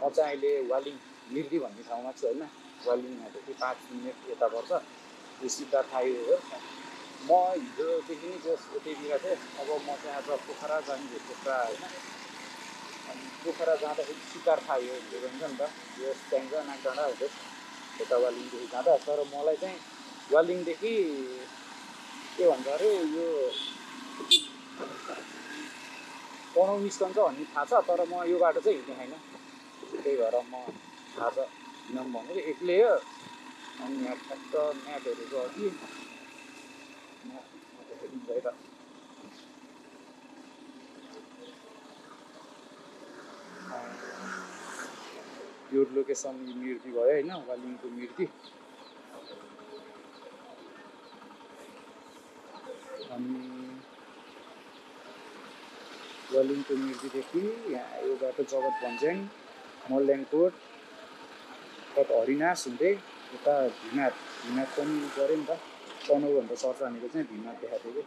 म चाहिँ अहिले वालिङ मिर्दी भन्ने ठाउँमा छु होइन। वालिङदेखि 5 मिनट यता पर्छ। यो सिद्धार्थ हाइवे हो। म हिजोदेखि नै जस यतैतिर थिएँ। अब म चाहिँ आज पोखरा जाने पोखरा होइन। अनि पोखरा जाँदाखेरि सिद्धार्थ हाइवे हुँदै गइन्छ नि त, यो ट्याङ्गा नागडाँडा हुँदै यता वालिङदेखि जाँदा। तर मलाई चाहिँ वालिङदेखि के भन्छ अरे यो पनौ निस्कन्छ भन्ने थाहा छ, तर म यो बाटो चाहिँ हिँड्ने छैन। त्यही भएर म आज हिँडौँ भनेको एक्लै हो। अनि यहाँ ठ्याक्क म्यापहरू छ अघि हेरिन्छ है त। यो लोकेसन मिर्दी भयो होइन, वालिङको मिर्दी। अनि वालिङको मिर्दीदेखि यहाँ यो बाटो जगत भन्ज्याङ, मल्याङकोट, कता हरिनास हुँदै यता भिमात पनि गऱ्यो नि त। पनौभन्दा सर्च हानेको चाहिँ भिमात देखाएको थियो कि।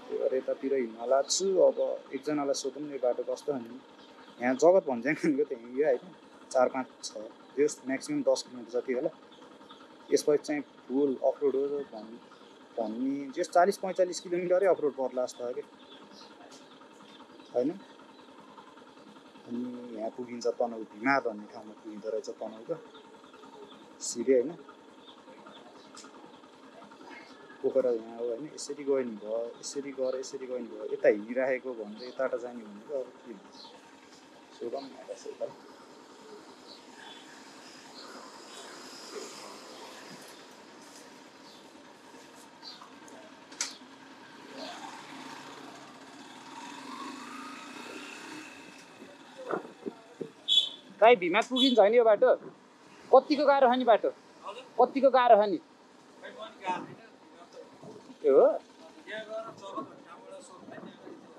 त्यही भएर यतातिर हिँड्न लाग्छु। अब एकजनालाई सोधौँ यो बाटो कस्तो भन्ने। यहाँ जगत भन्ज्याङ भनेको त यहीँ होइन, 4-5 छ त्यो म्याक्सिमम् 10 किलोमिटर जति होला। यसपछि चाहिँ फुल अफरोड हो भन्ने जस 40-45 किलोमिटरै अफरोड पर्ला जस्तो हो कि होइन। अनि यहाँ पुगिन्छ तनहु भिमात भन्ने ठाउँमा पुगिँदो रहेछ तनहुको सिधै होइन। पोखरा यहाँ हो होइन। यसरी गयो नि भयो, यसरी गएर यसरी गयो नि भयो। यता हिँडिराखेको भन्दै यताबाट जाने भनेको अब के हुन्छ सोधौँ न कसैलाई। कहीँ भिमात पुगिन्छ होइन यो बाटो? कतिको गाह्रो छ नि बाटो? कतिको गाह्रो छ नि? त्यो हो।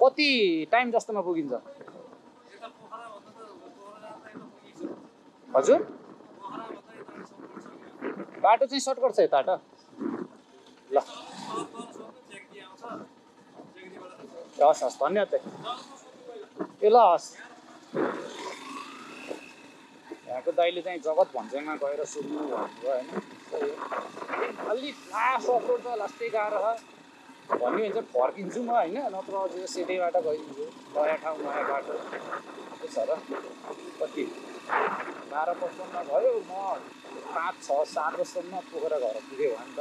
कति टाइम जस्तोमा पुगिन्छ? हजुर बाटो चाहिँ सर्टकट छ यताबाट। ल हस् हस् धन्यवाद। ए ल हस्। यहाँको दाइले चाहिँ जगत भन्ज्याङमा गएर सोध्नु भन्नुभयो होइन। अलि लास्ट अफरोड त लास्टै गाह्रो छ भन्यो भने चाहिँ फर्किन्छु म होइन, नत्र अझै सेटैबाट गइदिन्छु। नयाँ ठाउँ नयाँ बाटो के छ र। कति 12-55 भयो, म 5-6-7 वर्षसम्म पोखरा घर पुगेँ भयो नि त।